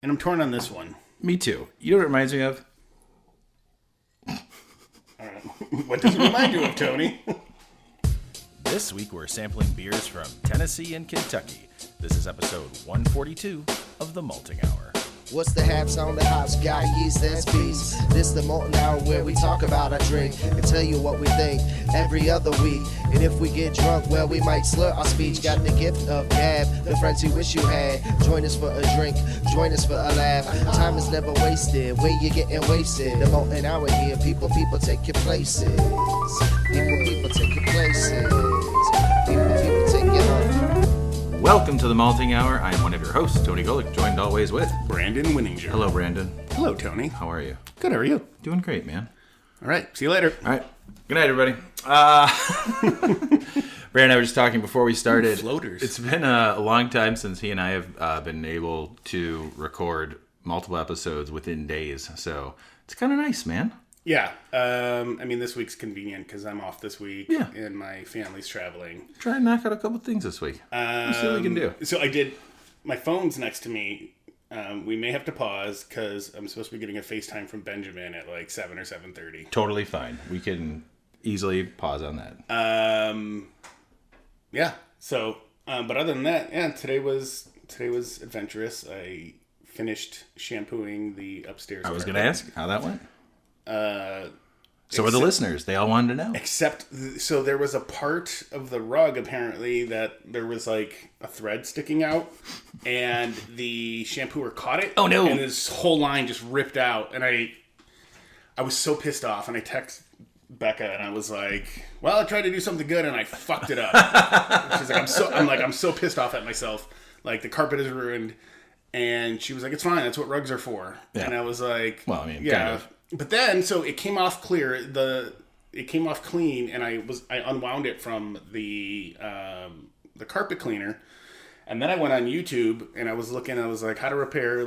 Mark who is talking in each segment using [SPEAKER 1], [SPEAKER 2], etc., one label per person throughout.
[SPEAKER 1] And I'm torn on this one.
[SPEAKER 2] Me too. You know what it reminds me of?
[SPEAKER 1] What does it remind you of, Tony?
[SPEAKER 2] This week we're sampling beers from Tennessee and Kentucky. This is episode 142 of The Malting Hour.
[SPEAKER 3] What's the haps on the hops? Got yeast, that's beast. This the Malting Hour where we talk about our drink and tell you what we think every other week. And if we get drunk, well, we might slur our speech. Got the gift of gab, the friends you wish you had. Join us for a drink, join us for a laugh. Time is never wasted, where you getting wasted. The Malting Hour here, people take your places. People take your places. People take your home.
[SPEAKER 2] Welcome to The Malting Hour. I am one of your hosts, Tony Golick, joined always with
[SPEAKER 1] Brandon Winninger.
[SPEAKER 2] Hello, Brandon.
[SPEAKER 1] Hello, Tony.
[SPEAKER 2] How are you?
[SPEAKER 1] Good, how are you?
[SPEAKER 2] Doing great, man.
[SPEAKER 1] All right, see you later.
[SPEAKER 2] All right. Good night, everybody. Brandon and I were just talking before we started.
[SPEAKER 1] Floaters.
[SPEAKER 2] It's been a long time since he and I have been able to record multiple episodes within days. So it's kind of nice, man.
[SPEAKER 1] Yeah, I mean, this week's convenient because I'm off this week
[SPEAKER 2] Yeah.
[SPEAKER 1] and my family's traveling.
[SPEAKER 2] Try and knock out a couple things this week. Let's see what we can do.
[SPEAKER 1] So I did, my phone's next to me. We may have to pause because I'm supposed to be getting a FaceTime from Benjamin at like 7 or 7:30.
[SPEAKER 2] Totally fine. We can easily pause on that.
[SPEAKER 1] Yeah, so, but other than that, yeah, today was adventurous. I finished shampooing the upstairs
[SPEAKER 2] I was going
[SPEAKER 1] carpet.
[SPEAKER 2] to ask how that went. So are the listeners. They all wanted to know.
[SPEAKER 1] So there was a part of the rug, apparently, that there was like a thread sticking out, and the shampooer caught it.
[SPEAKER 2] Oh, no.
[SPEAKER 1] And this whole line just ripped out, and I was so pissed off, and I texted Becca, and I was like, well, I tried to do something good, and I fucked it up. She's like, I'm so pissed off at myself. Like, the carpet is ruined. And she was like, it's fine, that's what rugs are for.
[SPEAKER 2] Yeah.
[SPEAKER 1] And I was like,
[SPEAKER 2] well, I mean,
[SPEAKER 1] yeah.
[SPEAKER 2] kind of.
[SPEAKER 1] But then, so it came off clear. It came off clean, and I unwound it from the carpet cleaner, and then I went on YouTube and I was looking. I was like, how to repair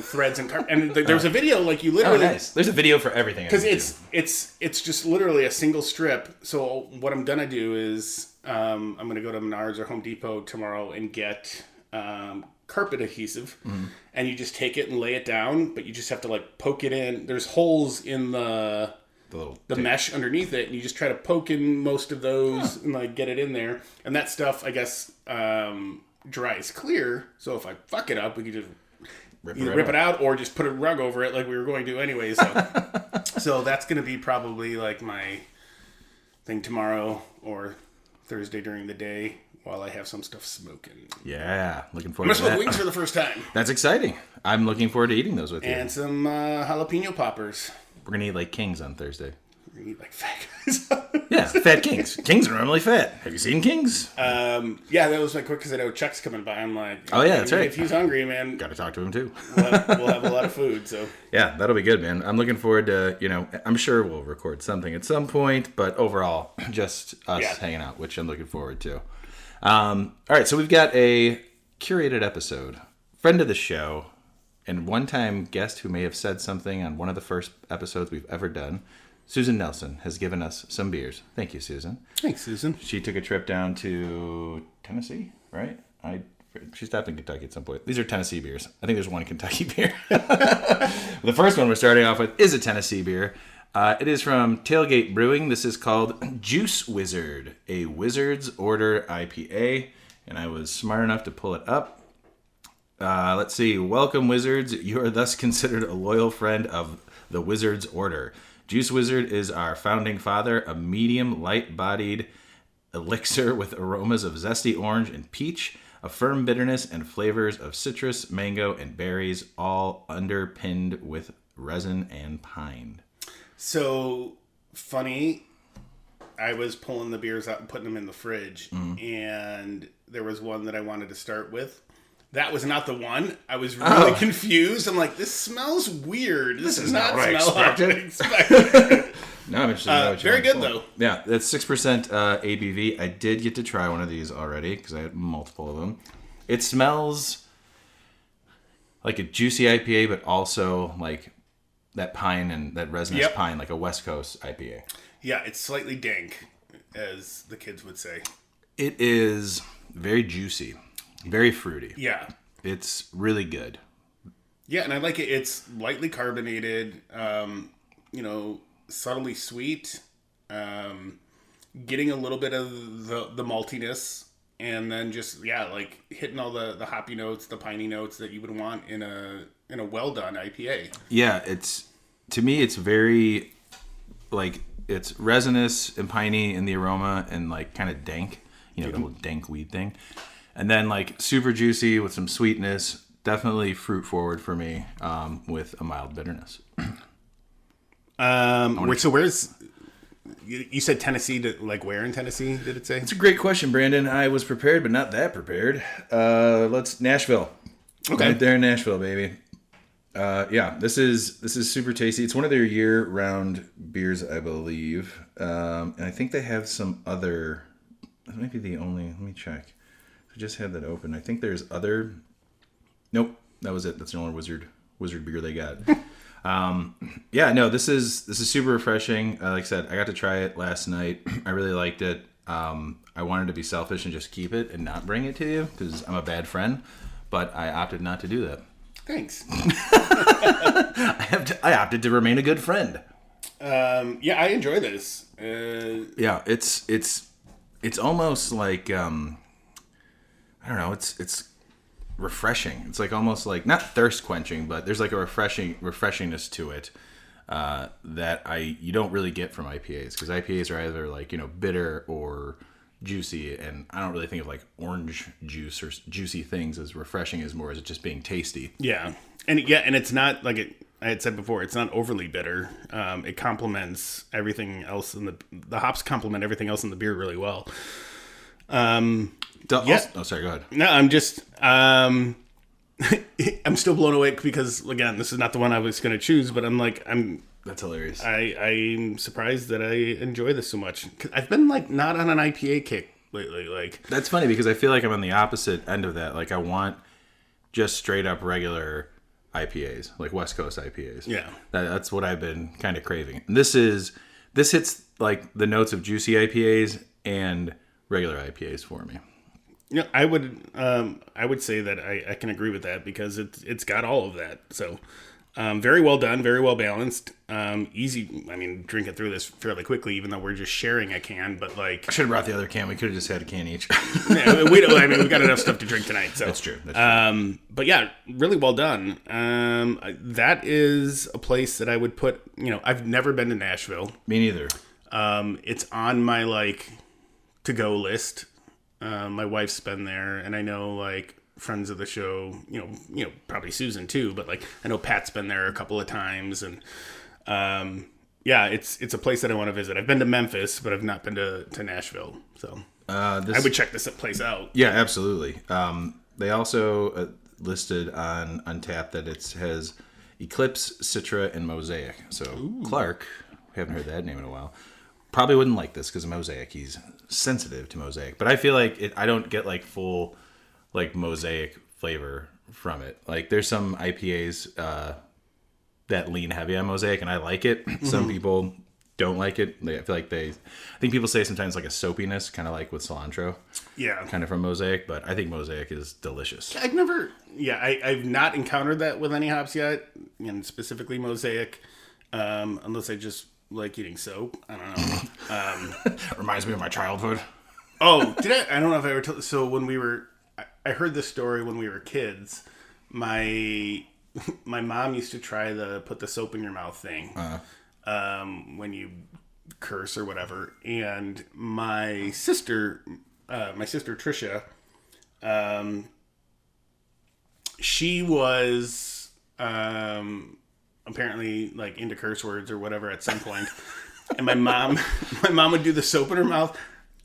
[SPEAKER 1] threads and carpet. And there was a video like you literally.
[SPEAKER 2] Oh, nice. There's a video for everything.
[SPEAKER 1] Because it's just literally a single strip. So what I'm gonna do is I'm gonna go to Menards or Home Depot tomorrow and get carpet adhesive, and you just take it and lay it down, but you just have to like poke it in. There's holes in the mesh underneath it, and you just try to poke in most of those and like get it in there. And that stuff, I guess, dries clear. So if I fuck it up, we could just rip it out or just put a rug over it like we were going to anyway. So that's going to be probably like my thing tomorrow or Thursday during the day. While I have some stuff smoking.
[SPEAKER 2] Yeah, looking forward
[SPEAKER 1] I'm
[SPEAKER 2] to
[SPEAKER 1] going to
[SPEAKER 2] that.
[SPEAKER 1] smoke wings for the first time.
[SPEAKER 2] That's exciting. I'm looking forward to eating those with you.
[SPEAKER 1] And some jalapeno poppers.
[SPEAKER 2] We're going to eat like kings on Thursday.
[SPEAKER 1] We're going to eat like fat guys.
[SPEAKER 2] Yeah, fat kings. Kings are normally fat. Have you seen kings?
[SPEAKER 1] Yeah, that was like quick because I know Chuck's coming by. I'm like,
[SPEAKER 2] oh yeah, that's right.
[SPEAKER 1] If he's hungry, man.
[SPEAKER 2] Got to talk to him too.
[SPEAKER 1] we'll have a lot of food, so.
[SPEAKER 2] Yeah, that'll be good, man. I'm looking forward to, I'm sure we'll record something at some point, but overall, just us hanging out, which I'm looking forward to. All right, so we've got a curated episode. Friend of the show and one-time guest who may have said something on one of the first episodes we've ever done, Susan Nelson, has given us some beers. Thank you, Susan.
[SPEAKER 1] Thanks, Susan.
[SPEAKER 2] She took a trip down to Tennessee, right? She stopped in Kentucky at some point. These are Tennessee beers. I think there's one Kentucky beer. The first one we're starting off with is a Tennessee beer. It is from TailGate Brewing. This is called Juice Wizard, a Wizard's Order IPA. And I was smart enough to pull it up. Let's see. Welcome, Wizards. You are thus considered a loyal friend of the Wizard's Order. Juice Wizard is our founding father, a medium light-bodied elixir with aromas of zesty orange and peach, a firm bitterness and flavors of citrus, mango, and berries, all underpinned with resin and pine.
[SPEAKER 1] So, funny, I was pulling the beers out and putting them in the fridge, and there was one that I wanted to start with. That was not the one. I was really confused. I'm like, this smells weird. This does not smell like I expected.
[SPEAKER 2] No, I'm interested in what
[SPEAKER 1] very good, though.
[SPEAKER 2] Yeah, that's 6% ABV. I did get to try one of these already, because I had multiple of them. It smells like a juicy IPA, but also like that pine and that resinous pine, like a West Coast IPA.
[SPEAKER 1] Yeah, it's slightly dank, as the kids would say.
[SPEAKER 2] It is very juicy, very fruity.
[SPEAKER 1] Yeah.
[SPEAKER 2] It's really good.
[SPEAKER 1] Yeah, and I like it. It's lightly carbonated, subtly sweet, getting a little bit of the maltiness, and then just like hitting all the hoppy notes, the piney notes that you would want in a well done IPA.
[SPEAKER 2] Yeah, to me it's very like it's resinous and piney in the aroma and like kind of dank, the whole dank weed thing, and then like super juicy with some sweetness. Definitely fruit forward for me, with a mild bitterness.
[SPEAKER 1] So where's you said Tennessee? Where in Tennessee did it say?
[SPEAKER 2] It's a great question, Brandon. I was prepared, but not that prepared. Nashville.
[SPEAKER 1] Okay,
[SPEAKER 2] right there in Nashville, baby. This is super tasty. It's one of their year-round beers, I believe, and I think they have some other. That might be the only. Let me check. I just had that open. I think there's other. Nope, that was it. That's the only wizard beer they got. This is super refreshing. Like I said, I got to try it last night. I really liked it. I wanted to be selfish and just keep it and not bring it to you because I'm a bad friend, but I opted not to do that.
[SPEAKER 1] Thanks.
[SPEAKER 2] I opted to remain a good friend.
[SPEAKER 1] I enjoy this.
[SPEAKER 2] It's almost like I don't know. It's refreshing. It's like almost like not thirst quenching, but there's like a refreshingness to it that you don't really get from IPAs, because IPAs are either like bitter or juicy, and I don't really think of like orange juice or juicy things as refreshing as more as just being tasty.
[SPEAKER 1] Yeah, and it's not like I had said before. It's not overly bitter. It complements everything else in the hops complement everything else in the beer really well.
[SPEAKER 2] Sorry, go ahead.
[SPEAKER 1] No, I'm just I'm still blown away because again, this is not the one I was going to choose, but
[SPEAKER 2] That's hilarious.
[SPEAKER 1] I'm surprised that I enjoy this so much. I've been not on an IPA kick lately.
[SPEAKER 2] That's funny because I feel like I'm on the opposite end of that. Like I want just straight up regular IPAs, like West Coast IPAs.
[SPEAKER 1] Yeah,
[SPEAKER 2] that's what I've been kind of craving. And this hits like the notes of juicy IPAs and regular IPAs for me.
[SPEAKER 1] Yeah, I would say that I can agree with that because it's got all of that. So, very well done, very well balanced, easy. I mean, drinking through this fairly quickly, even though we're just sharing a can. But
[SPEAKER 2] I should have brought the other can. We could have just had a can each.
[SPEAKER 1] Yeah, we don't. I mean, we've got enough stuff to drink tonight. So
[SPEAKER 2] that's true.
[SPEAKER 1] But yeah, really well done. That is a place that I would put. I've never been to Nashville.
[SPEAKER 2] Me neither.
[SPEAKER 1] It's on my to go list. My wife's been there, and I know friends of the show, probably Susan too, but I know Pat's been there a couple of times, and it's a place that I want to visit. I've been to Memphis, but I've not been to Nashville, so I would check this place out.
[SPEAKER 2] Yeah, absolutely. They also listed on Untappd that it has Eclipse, Citra, and Mosaic. So ooh. Clark, we haven't heard that name in a while, probably wouldn't like this because of Mosaic. He's sensitive to Mosaic, but I feel like I don't get full Mosaic flavor from it. There's some IPAs that lean heavy on Mosaic, and I like it. Mm-hmm. Some people don't like it. I think people say sometimes a soapiness, kind of like with cilantro.
[SPEAKER 1] Yeah,
[SPEAKER 2] kind of from Mosaic, but I think Mosaic is delicious.
[SPEAKER 1] I've not encountered that with any hops yet, and specifically Mosaic, unless I just like eating soap. I don't know.
[SPEAKER 2] Reminds me of my childhood.
[SPEAKER 1] Oh, did I? I don't know if I ever told. So when I heard this story when we were kids. My mom used to try put the soap in your mouth thing when you curse or whatever. And my sister Trisha, she was apparently into curse words or whatever at some point. And my mom would do the soap in her mouth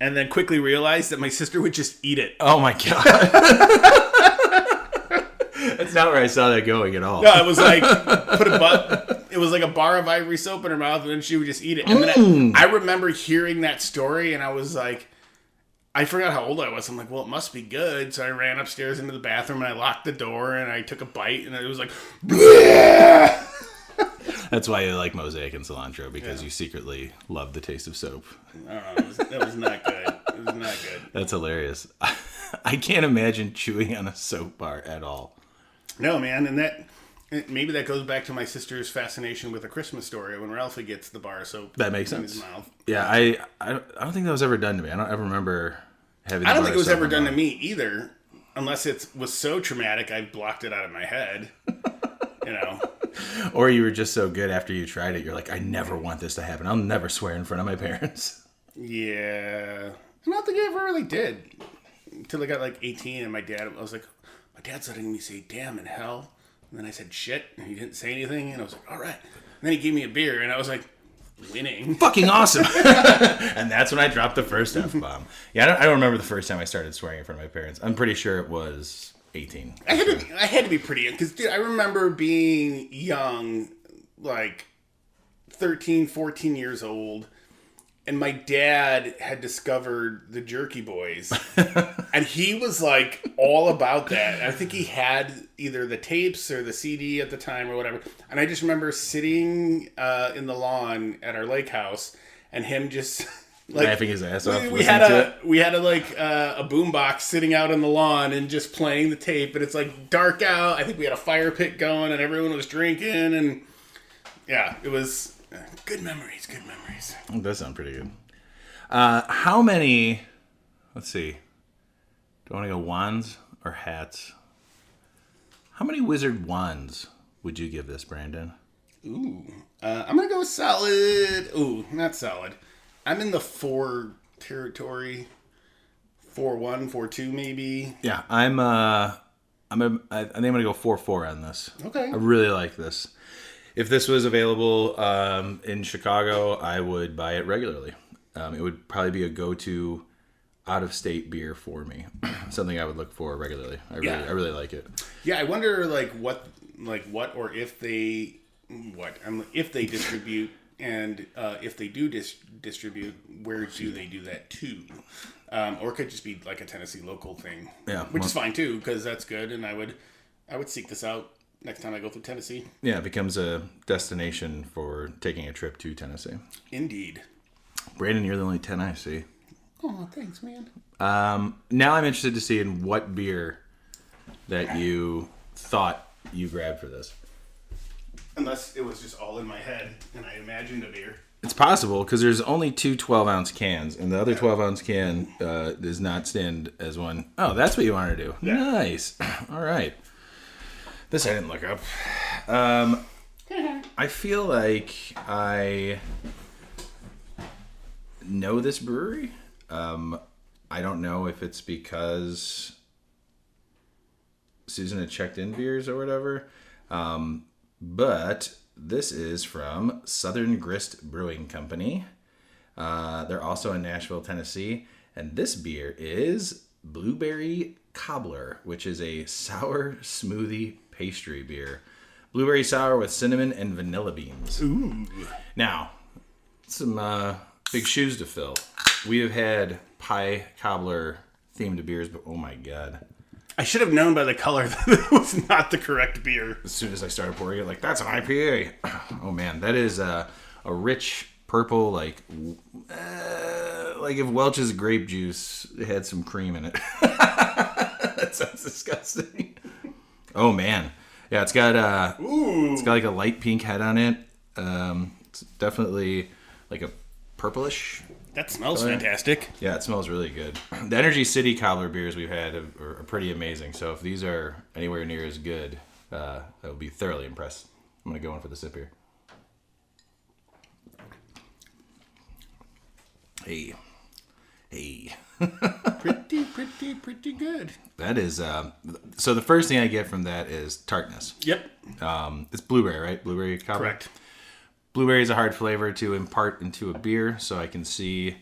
[SPEAKER 1] and then quickly realize that my sister would just eat it.
[SPEAKER 2] Oh my God. That's not where I saw that going at all.
[SPEAKER 1] No, it was it was like a bar of ivory soap in her mouth and then she would just eat it. And then I remember hearing that story and I was I forgot how old I was. I'm well, it must be good. So I ran upstairs into the bathroom and I locked the door and I took a bite and it was bleh!
[SPEAKER 2] That's why you like Mosaic and cilantro, because you secretly love the taste of soap.
[SPEAKER 1] That was not good. It was not good.
[SPEAKER 2] That's hilarious. I can't imagine chewing on a soap bar at all.
[SPEAKER 1] No, man. And maybe that goes back to my sister's fascination with A Christmas Story when Ralphie gets the bar soap.
[SPEAKER 2] That makes
[SPEAKER 1] in
[SPEAKER 2] sense.
[SPEAKER 1] his mouth.
[SPEAKER 2] Yeah, I don't think that was ever done to me. I don't ever remember having.
[SPEAKER 1] I don't think it was ever done to me either, unless it was so traumatic I blocked it out of my head. You know.
[SPEAKER 2] Or you were just so good after you tried it, you're like, I never want this to happen. I'll never swear in front of my parents.
[SPEAKER 1] Yeah. I don't think I ever really did. Until I got like 18 and my dad's letting me say damn in hell. And then I said shit and he didn't say anything and I was like, all right. And then he gave me a beer and I was like, winning.
[SPEAKER 2] Fucking awesome. And that's when I dropped the first F-bomb. Yeah, I don't remember the first time I started swearing in front of my parents. I'm pretty sure it was 18. I
[SPEAKER 1] had to be pretty young because, dude, I remember being young, like 13, 14 years old, and my dad had discovered the Jerky Boys, and he was like all about that. I think he had either the tapes or the CD at the time or whatever, and I just remember sitting in the lawn at our lake house and him just... Like,
[SPEAKER 2] laughing his ass off.
[SPEAKER 1] We had a boombox sitting out on the lawn and just playing the tape, and it's like dark out. I think we had a fire pit going, and everyone was drinking, and yeah, it was good memories. Good memories.
[SPEAKER 2] That does sound pretty good. How many? Let's see. Do I want to go wands or hats? How many wizard wands would you give this, Brandon?
[SPEAKER 1] Ooh, I'm gonna go solid. Ooh, not solid. I'm in the 4 territory. 4-1, 4-2 maybe.
[SPEAKER 2] Yeah, I think I'm gonna go 4-4 on this.
[SPEAKER 1] Okay.
[SPEAKER 2] I really like this. If this was available in Chicago, I would buy it regularly. It would probably be a go-to out-of-state beer for me. Something I would look for regularly. I really like it.
[SPEAKER 1] Yeah, I wonder what if they distribute. And if they do distribute, where do they do that too? Or it could just be like a Tennessee local thing, which is fine too, because that's good. And I would seek this out next time I go through Tennessee. Yeah,
[SPEAKER 2] it becomes a destination for taking a trip to Tennessee.
[SPEAKER 1] Indeed.
[SPEAKER 2] Brandon, you're the only 10 I see.
[SPEAKER 1] Oh, thanks, man.
[SPEAKER 2] Now I'm interested to see in what beer that you thought you grabbed for this.
[SPEAKER 1] Unless it was just all in my head and I imagined a beer.
[SPEAKER 2] It's possible because there's only 2 12-ounce cans, and the other 12-ounce can does not stand as one. Oh, that's what you want to do. Yeah. Nice. All right. This I didn't look up. I feel like I know this brewery. I don't know if it's because Susan had checked in beers or whatever. But this is from Southern Grist Brewing Company. They're also in Nashville, Tennessee. And this beer is Blueberry Cobbler, which is a sour smoothie pastry beer. Blueberry sour with cinnamon and vanilla beans.
[SPEAKER 1] Ooh.
[SPEAKER 2] Now, some big shoes to fill. We have had pie cobbler themed beers, but oh my God.
[SPEAKER 1] I should have known by the color that it was not the correct beer.
[SPEAKER 2] As soon as I started pouring it, like, that's an IPA. Oh, man. That is a rich purple, like if Welch's grape juice had some cream in it. That sounds disgusting. Oh, man. Yeah, it's got like a light pink head on it. It's definitely like a purplish.
[SPEAKER 1] That smells fantastic.
[SPEAKER 2] Yeah, it smells really good. The Energy City Cobbler beers we've had are pretty amazing. So if these are anywhere near as good, I will be thoroughly impressed. I'm going to go in for the sip here. Hey.
[SPEAKER 1] Pretty good.
[SPEAKER 2] That is, so the first thing I get from that is tartness.
[SPEAKER 1] Yep.
[SPEAKER 2] It's blueberry, right? Blueberry cobbler?
[SPEAKER 1] Correct.
[SPEAKER 2] Blueberry is a hard flavor to impart into a beer, so I can see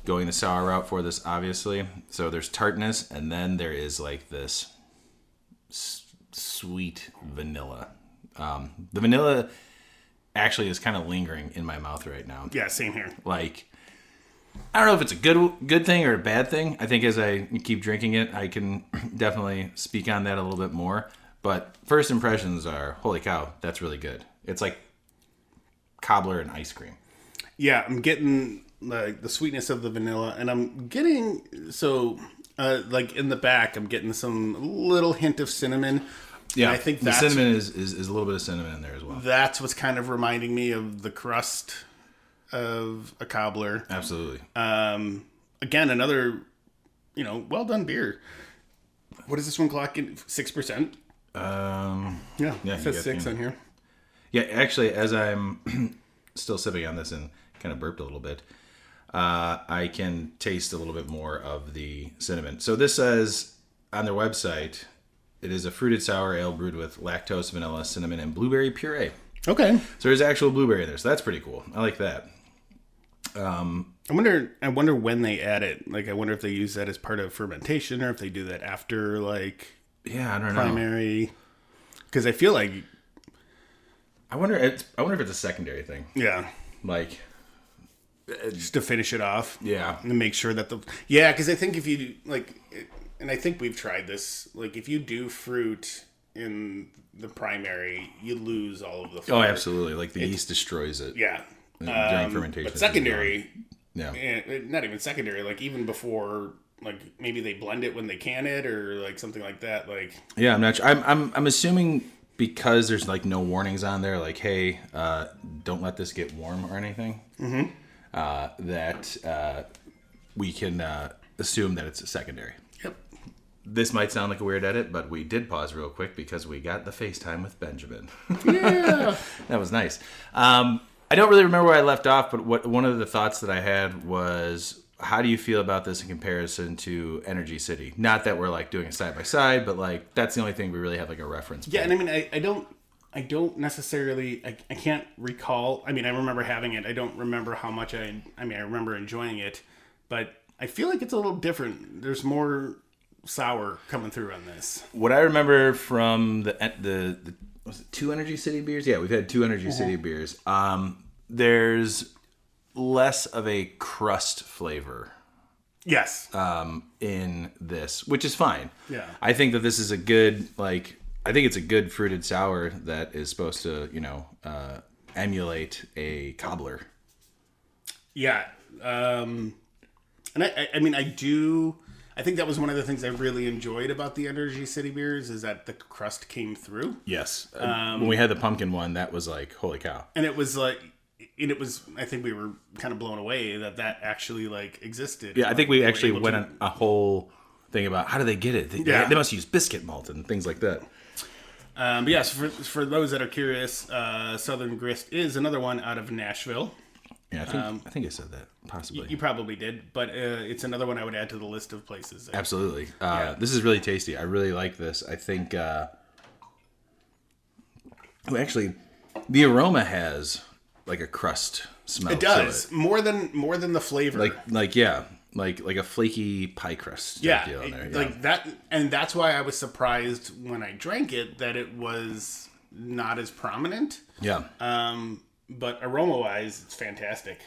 [SPEAKER 2] going the sour route for this, obviously. So there's tartness, and then there is like this sweet vanilla. The vanilla actually is kind of lingering in my mouth right now.
[SPEAKER 1] Yeah, same here.
[SPEAKER 2] Like, I don't know if it's a good thing or a bad thing. I think as I keep drinking it, I can definitely speak on that a little bit more. But first impressions are, holy cow, that's really good. It's like cobbler and ice cream.
[SPEAKER 1] Yeah, I'm getting like the sweetness of the vanilla, and I'm getting like in the back, I'm getting some little hint of cinnamon.
[SPEAKER 2] Yeah,
[SPEAKER 1] And I think
[SPEAKER 2] the cinnamon is a little bit of cinnamon in there as well.
[SPEAKER 1] That's what's kind of reminding me of the crust of a Cobbler.
[SPEAKER 2] Absolutely.
[SPEAKER 1] Again, another, well done beer. What does this one clock in? 6%? Yeah, it says 6 on here.
[SPEAKER 2] Yeah, actually, as I'm still sipping on this and kind of burped a little bit, I can taste a little bit more of the cinnamon. So this says on their website, it is a fruited sour ale brewed with lactose, vanilla, cinnamon, and blueberry puree.
[SPEAKER 1] Okay.
[SPEAKER 2] So there's actual blueberry in there, so that's pretty cool. I like that.
[SPEAKER 1] I wonder when they add it. Like, I wonder if they use that as part of fermentation or if they do that after, like,
[SPEAKER 2] yeah, I don't know.
[SPEAKER 1] Primary. Because I feel like,
[SPEAKER 2] I wonder if it's a secondary thing.
[SPEAKER 1] yeah,
[SPEAKER 2] Like,
[SPEAKER 1] just to finish it off.
[SPEAKER 2] yeah.
[SPEAKER 1] And to make sure that because I think if you, like, and I think we've tried this, like, if you do fruit in the primary, you lose all of the flavor.
[SPEAKER 2] Oh, absolutely. Like, the yeast destroys it.
[SPEAKER 1] Yeah.
[SPEAKER 2] During fermentation.
[SPEAKER 1] But secondary,
[SPEAKER 2] yeah.
[SPEAKER 1] Not even secondary, like, even before, like, maybe they blend it when they can it or, like, something like that. Like,
[SPEAKER 2] Yeah, I'm not sure. I'm assuming because there's, like, no warnings on there, like, hey, don't let this get warm or anything, that we can assume that it's a secondary.
[SPEAKER 1] yep.
[SPEAKER 2] This might sound like a weird edit, but we did pause real quick because we got the FaceTime with Benjamin.
[SPEAKER 1] Yeah.
[SPEAKER 2] That was nice. I don't really remember where I left off, but one of the thoughts that I had was, how do you feel about this in comparison to Energy City? Not that we're like doing a side by side, but like that's the only thing we really have like a reference.
[SPEAKER 1] Yeah, and I mean, I don't necessarily, I can't recall. I mean, I remember having it. I don't remember how much I remember enjoying it, but I feel like it's a little different. There's more sour coming through on this.
[SPEAKER 2] What I remember from the was it 2 Energy City beers? Yeah, we've had 2 Energy City beers. There's less of a crust flavor
[SPEAKER 1] Yes.
[SPEAKER 2] in this, which is fine.
[SPEAKER 1] Yeah.
[SPEAKER 2] I think that this is a good, like, I think it's a good fruited sour that is supposed to, emulate a Cobbler.
[SPEAKER 1] Yeah. And I mean, I think that was one of the things I really enjoyed about the Energy City beers is that the crust came through.
[SPEAKER 2] Yes. When we had the pumpkin one, that was like, holy cow.
[SPEAKER 1] And it was like, I think we were kind of blown away that actually like existed.
[SPEAKER 2] Yeah, I think we
[SPEAKER 1] They were
[SPEAKER 2] actually
[SPEAKER 1] able
[SPEAKER 2] went
[SPEAKER 1] to-
[SPEAKER 2] on a whole thing about how do they get it? They must use biscuit malt and things like that.
[SPEAKER 1] But yes, for those that are curious, Southern Grist is another one out of Nashville.
[SPEAKER 2] Yeah, I think I said that, possibly.
[SPEAKER 1] You probably did, but it's another one I would add to the list of places.
[SPEAKER 2] Absolutely. This is really tasty. I really like this. I think, actually, the aroma has like a crust smell.
[SPEAKER 1] It does more than the flavor.
[SPEAKER 2] Like a flaky pie crust.
[SPEAKER 1] yeah,
[SPEAKER 2] Deal in there.
[SPEAKER 1] like that, and that's why I was surprised when I drank it that it was not as prominent.
[SPEAKER 2] Yeah.
[SPEAKER 1] But aroma-wise, it's fantastic.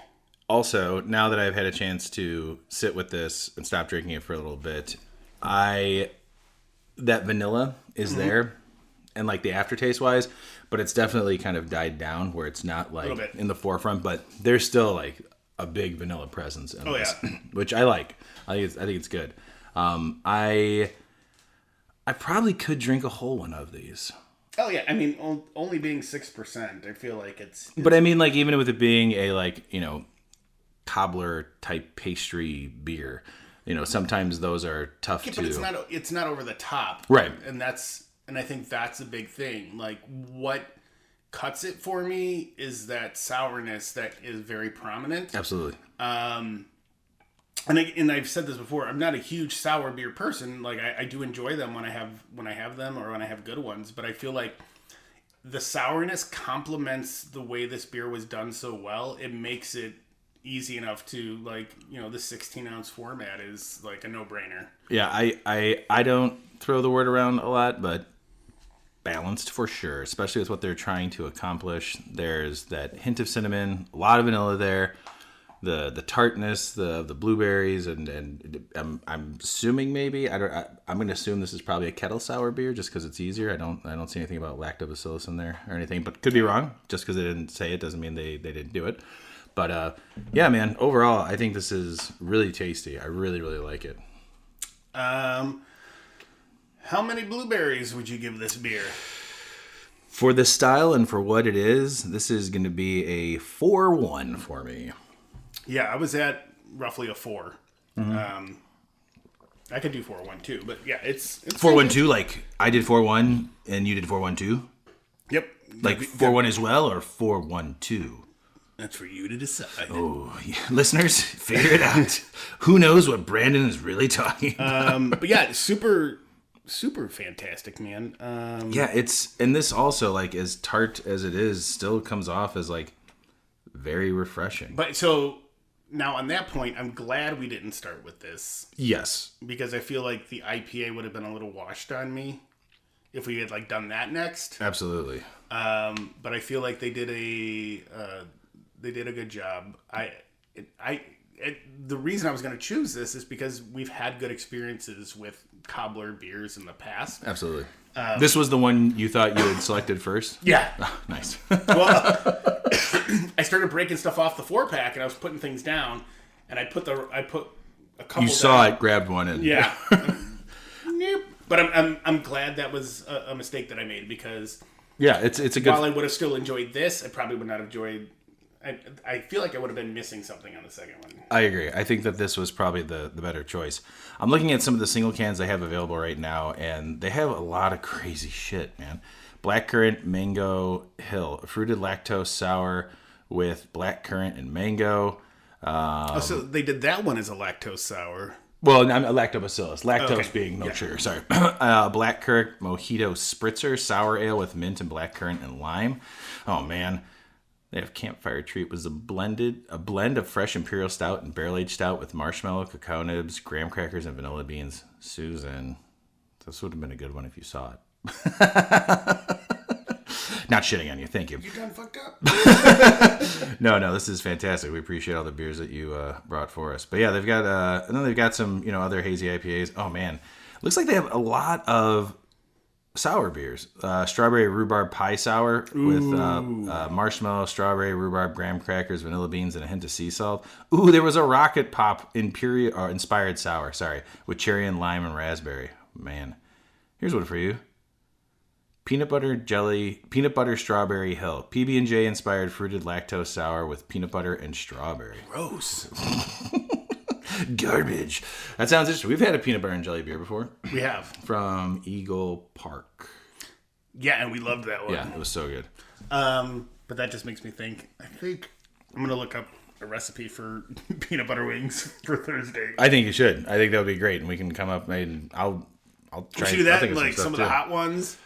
[SPEAKER 2] Also, now that I've had a chance to sit with this and stop drinking it for a little bit, that vanilla is there, and like the aftertaste wise, but it's definitely kind of died down where it's not like in the forefront, but there's still like a big vanilla presence in this, which I like. I think it's good. I probably could drink a whole one of these.
[SPEAKER 1] Oh yeah, I mean, only being 6%, I feel like it's.
[SPEAKER 2] But I mean, like, even with it being a cobbler type pastry beer, sometimes those are tough to.
[SPEAKER 1] But it's not over the top,
[SPEAKER 2] right?
[SPEAKER 1] And I think that's a big thing. Like, what cuts it for me is that sourness that is very prominent.
[SPEAKER 2] Absolutely.
[SPEAKER 1] And I've said this before. I'm not a huge sour beer person. Like, I do enjoy them when I have them or when I have good ones. But I feel like the sourness complements the way this beer was done so well. It makes it easy enough to, like, the 16-ounce format is like a no-brainer.
[SPEAKER 2] Yeah, I don't throw the word around a lot, but balanced for sure, especially with what they're trying to accomplish. There's that hint of cinnamon, a lot of vanilla there. The tartness, the blueberries, and I'm assuming maybe I'm going to assume this is probably a kettle sour beer just because it's easier. I don't see anything about lactobacillus in there or anything, but could be wrong. Just because they didn't say it doesn't mean they didn't do it. But yeah, man. Overall, I think this is really tasty. I really really like it.
[SPEAKER 1] How many blueberries would you give this beer?
[SPEAKER 2] For the style and for what it is, this is going to be a 4-1 for me.
[SPEAKER 1] Yeah, I was at roughly a 4. I could do 4-1 too, but yeah, it's
[SPEAKER 2] 4-1-2, like I did 4-1 and you did 4-1-2?
[SPEAKER 1] Yep.
[SPEAKER 2] Like 4-1 as well, or 4-1-2?
[SPEAKER 1] That's for you to decide.
[SPEAKER 2] Oh, yeah. Listeners, figure it out. Who knows what Brandon is really talking about?
[SPEAKER 1] But yeah, super fantastic, man.
[SPEAKER 2] Yeah, and this also, like, as tart as it is, still comes off as, like, very refreshing.
[SPEAKER 1] But so now on that point, I'm glad we didn't start with this.
[SPEAKER 2] Yes.
[SPEAKER 1] Because I feel like the IPA would have been a little washed on me if we had like done that next.
[SPEAKER 2] Absolutely.
[SPEAKER 1] But I feel like they did a good job. The reason I was going to choose this is because we've had good experiences with Cobbler beers in the past.
[SPEAKER 2] Absolutely. This was the one you thought you had selected first?
[SPEAKER 1] Yeah.
[SPEAKER 2] Oh, nice.
[SPEAKER 1] Well, I started breaking stuff off the 4-pack, and I was putting things down, and I put a couple.
[SPEAKER 2] You saw it, grabbed one, and
[SPEAKER 1] yeah. Nope. But I'm glad that was a mistake that I made, because
[SPEAKER 2] yeah, it's a good.
[SPEAKER 1] While I would have still enjoyed this, I probably would not have enjoyed. I feel like I would have been missing something on the second one.
[SPEAKER 2] I agree. I think that this was probably the better choice. I'm looking at some of the single cans they have available right now, and they have a lot of crazy shit, man. Blackcurrant Mango Hill, a fruited lactose sour with blackcurrant and mango.
[SPEAKER 1] So they did that one as a lactose sour.
[SPEAKER 2] Well, I'm a lactobacillus. Lactose being no
[SPEAKER 1] Yeah.
[SPEAKER 2] sugar. Sorry. Blackcurrant Mojito Spritzer sour ale with mint and blackcurrant and lime. Oh man. They have Campfire Treat was a blend of fresh imperial stout and barrel aged stout with marshmallow, cacao nibs, graham crackers, and vanilla beans. Susan, this would have been a good one if you saw it. Not shitting on you, thank you.
[SPEAKER 1] You done fucked up.
[SPEAKER 2] No, this is fantastic. We appreciate all the beers that you brought for us. But yeah, they've got and then they've got some other hazy IPAs. Oh man, looks like they have a lot of sour beers. Strawberry rhubarb pie sour with marshmallow, strawberry, rhubarb, graham crackers, vanilla beans, and a hint of sea salt. Ooh, there was a Rocket Pop inspired sour, with cherry and lime and raspberry. Man, here's one for you. Peanut butter strawberry hill. PB&J inspired fruited lactose sour with peanut butter and strawberry.
[SPEAKER 1] Gross.
[SPEAKER 2] Garbage. That sounds interesting. We've had a peanut butter and jelly beer before.
[SPEAKER 1] We have.
[SPEAKER 2] From Eagle Park.
[SPEAKER 1] Yeah, and we loved that one.
[SPEAKER 2] Yeah, it was so good.
[SPEAKER 1] But that just makes me think, I think I'm going to look up a recipe for peanut butter wings for Thursday.
[SPEAKER 2] I think you should. I think that would be great. And we can come up and I'll try
[SPEAKER 1] to do that,
[SPEAKER 2] and
[SPEAKER 1] like some of the hot ones.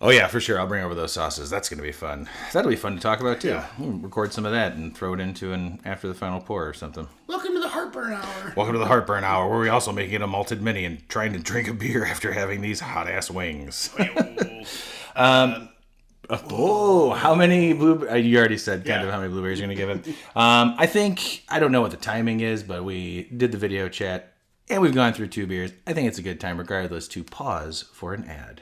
[SPEAKER 2] Oh, yeah, for sure. I'll bring over those sauces. That's going to be fun. That'll be fun to talk about, too.
[SPEAKER 1] Yeah.
[SPEAKER 2] We'll record some of that and throw it into after the final pour or something.
[SPEAKER 1] Welcome to the Heartburn Hour.
[SPEAKER 2] Welcome to the Heartburn Hour, where we also make it a malted mini and trying to drink a beer after having these hot-ass wings. How many blueberries? You already said kind of how many blueberries you're going to give it. I don't know what the timing is, but we did the video chat, and we've gone through 2 beers. I think it's a good time, regardless, to pause for an ad.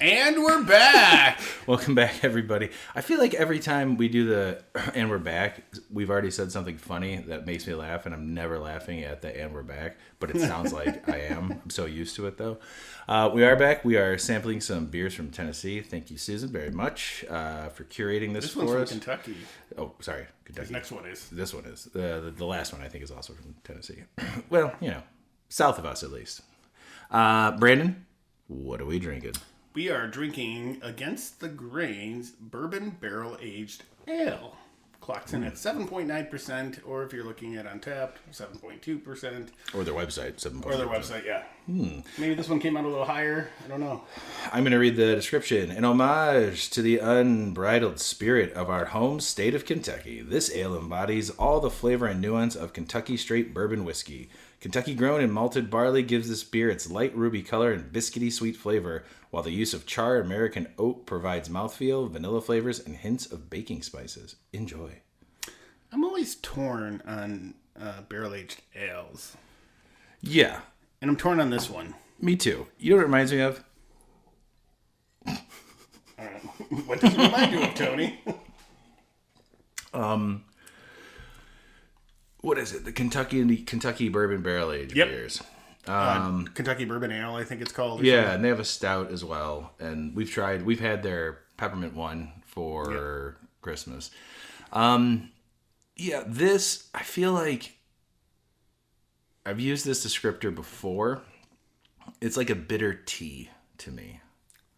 [SPEAKER 1] And we're back.
[SPEAKER 2] Welcome back, everybody. I feel like every time we do the and we're back, we've already said something funny that makes me laugh, and I'm never laughing at the and we're back, but it sounds like I am. I'm so used to it, though. We are back. We are sampling some beers from Tennessee. Thank you, Susan, very much for curating this for
[SPEAKER 1] one's
[SPEAKER 2] us.
[SPEAKER 1] from Kentucky.
[SPEAKER 2] Oh, sorry, Kentucky.
[SPEAKER 1] This next one is.
[SPEAKER 2] This one is. The last one, I think, is also from Tennessee. Well, south of us, at least. Brandon, what are we drinking?
[SPEAKER 1] We are drinking Against the Grains Bourbon Barrel Aged Ale. Clocks in at 7.9%, or if you're looking at Untapped, 7.2%.
[SPEAKER 2] Or their website, 7.2%.
[SPEAKER 1] Or their website, yeah. Maybe this one came out a little higher. I don't know.
[SPEAKER 2] I'm going to read the description. An homage to the unbridled spirit of our home state of Kentucky. This ale embodies all the flavor and nuance of Kentucky straight bourbon whiskey. Kentucky grown and malted barley gives this beer its light ruby color and biscuity sweet flavor, while the use of charred American oak provides mouthfeel, vanilla flavors, and hints of baking spices. Enjoy.
[SPEAKER 1] I'm always torn on barrel-aged ales.
[SPEAKER 2] Yeah.
[SPEAKER 1] And I'm torn on this one.
[SPEAKER 2] Me too. You know what it reminds me of?
[SPEAKER 1] What does it remind you of, Tony?
[SPEAKER 2] What is it? The Kentucky bourbon barrel aged beers.
[SPEAKER 1] Kentucky Bourbon Ale, I think it's called.
[SPEAKER 2] Yeah, and they have a stout as well. And we've had their peppermint one for Christmas. Yeah, this, I feel like I've used this descriptor before. It's like a bitter tea to me.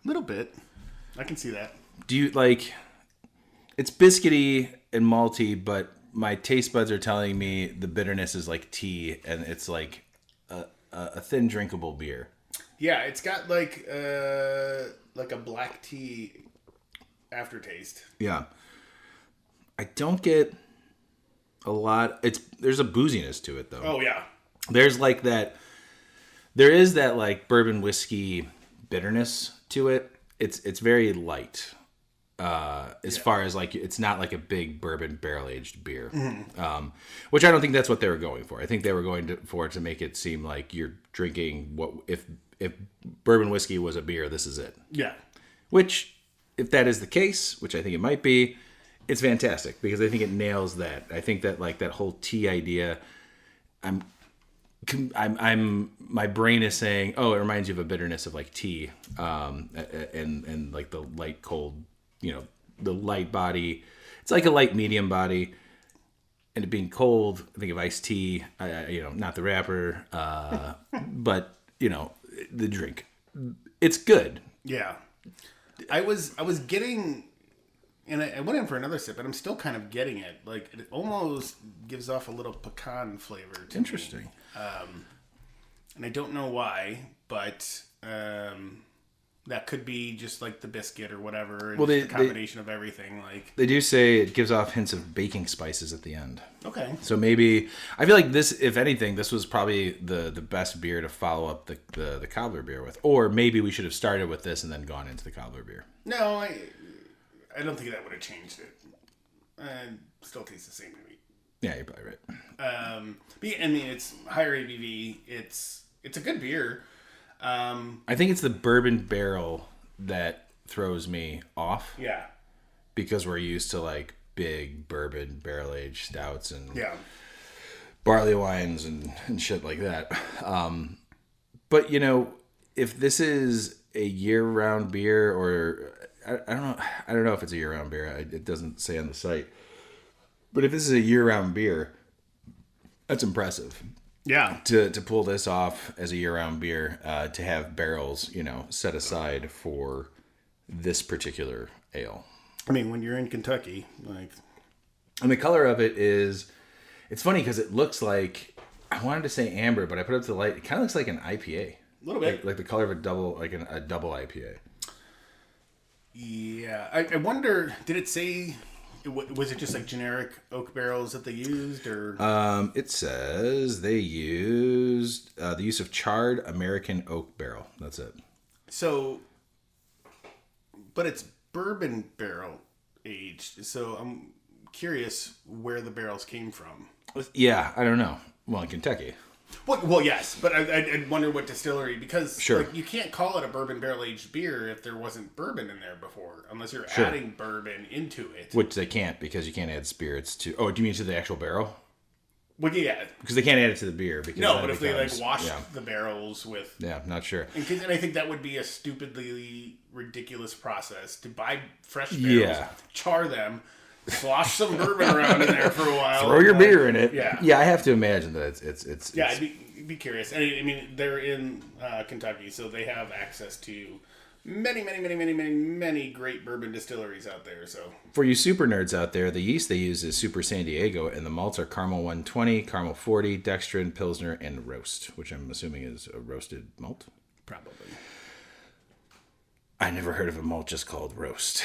[SPEAKER 1] A little bit. I can see that.
[SPEAKER 2] Do you like, it's biscuity and malty, but my taste buds are telling me the bitterness is like tea, and it's like a thin drinkable beer.
[SPEAKER 1] Yeah, it's got like a black tea aftertaste.
[SPEAKER 2] Yeah. I don't get a lot. There's a booziness to it though.
[SPEAKER 1] Oh yeah.
[SPEAKER 2] There's like that. There is that like bourbon whiskey bitterness to it. It's very light. As far as like, it's not like a big bourbon barrel aged beer, which I don't think that's what they were going for. I think they were going for it to make it seem like you're drinking what if bourbon whiskey was a beer, this is it.
[SPEAKER 1] Yeah.
[SPEAKER 2] Which, if that is the case, which I think it might be, it's fantastic because I think it nails that. I think that like that whole tea idea, my brain is saying, oh, it reminds you of a bitterness of like tea, and like the light cold, the light body. It's like a light medium body, and it being cold. I think of iced tea, not the wrapper, but the drink. It's good.
[SPEAKER 1] Yeah, I was getting, and I went in for another sip, but I'm still kind of getting it. Like it almost gives off a little pecan flavor.
[SPEAKER 2] Interesting.
[SPEAKER 1] Me. And I don't know why, but that could be just like the biscuit or whatever. And the combination of everything. Like
[SPEAKER 2] they do say it gives off hints of baking spices at the end.
[SPEAKER 1] Okay.
[SPEAKER 2] So maybe I feel like this, if anything, this was probably the best beer to follow up the Cobbler beer with, or maybe we should have started with this and then gone into the Cobbler beer.
[SPEAKER 1] No, I don't think that would have changed it. Still tastes the same to me.
[SPEAKER 2] Yeah, you're probably right.
[SPEAKER 1] I mean, it's higher ABV. It's a good beer.
[SPEAKER 2] I think it's the bourbon barrel that throws me off.
[SPEAKER 1] Yeah.
[SPEAKER 2] Because we're used to like big bourbon barrel aged stouts and barley wines and shit like that. But if this is a year round beer, or I don't know if it's a year round beer. It doesn't say on the site. But if this is a year round beer, that's impressive.
[SPEAKER 1] Yeah.
[SPEAKER 2] To pull this off as a year-round beer, to have barrels, set aside for this particular ale.
[SPEAKER 1] I mean, when you're in Kentucky,
[SPEAKER 2] and the color of it is, it's funny because it looks like, I wanted to say amber, but I put it up to the light. It kind of looks like an IPA.
[SPEAKER 1] A little bit.
[SPEAKER 2] Like the color of a double IPA.
[SPEAKER 1] Yeah. I wonder, did it say, was it just like generic oak barrels that they used, or?
[SPEAKER 2] It says they used the use of charred American oak barrel. That's it.
[SPEAKER 1] So, but it's bourbon barrel aged. So I'm curious where the barrels came from.
[SPEAKER 2] Yeah, I don't know. Well, in Kentucky.
[SPEAKER 1] Well, yes, but I wonder what distillery, because
[SPEAKER 2] sure.
[SPEAKER 1] You can't call it a bourbon barrel aged beer if there wasn't bourbon in there before, unless you're
[SPEAKER 2] sure.
[SPEAKER 1] adding bourbon into it.
[SPEAKER 2] Which they can't, because you can't add spirits to. Oh, do you mean to the actual barrel?
[SPEAKER 1] Well, yeah,
[SPEAKER 2] because they can't add it to the beer. Because
[SPEAKER 1] no, but if they wash the barrels with,
[SPEAKER 2] not sure.
[SPEAKER 1] And I think that would be a stupidly ridiculous process to buy fresh barrels, char them, slosh some bourbon around in there for a while.
[SPEAKER 2] Throw your beer in it.
[SPEAKER 1] Yeah,
[SPEAKER 2] I have to imagine that it's
[SPEAKER 1] yeah, I'd be curious. I mean, they're in Kentucky, so they have access to many great bourbon distilleries out there. So
[SPEAKER 2] for you super nerds out there, the yeast they use is Super San Diego, and the malts are Caramel 120, Caramel 40, Dextrin, Pilsner, and Roast, which I'm assuming is a roasted malt.
[SPEAKER 1] Probably.
[SPEAKER 2] I never heard of a malt just called Roast.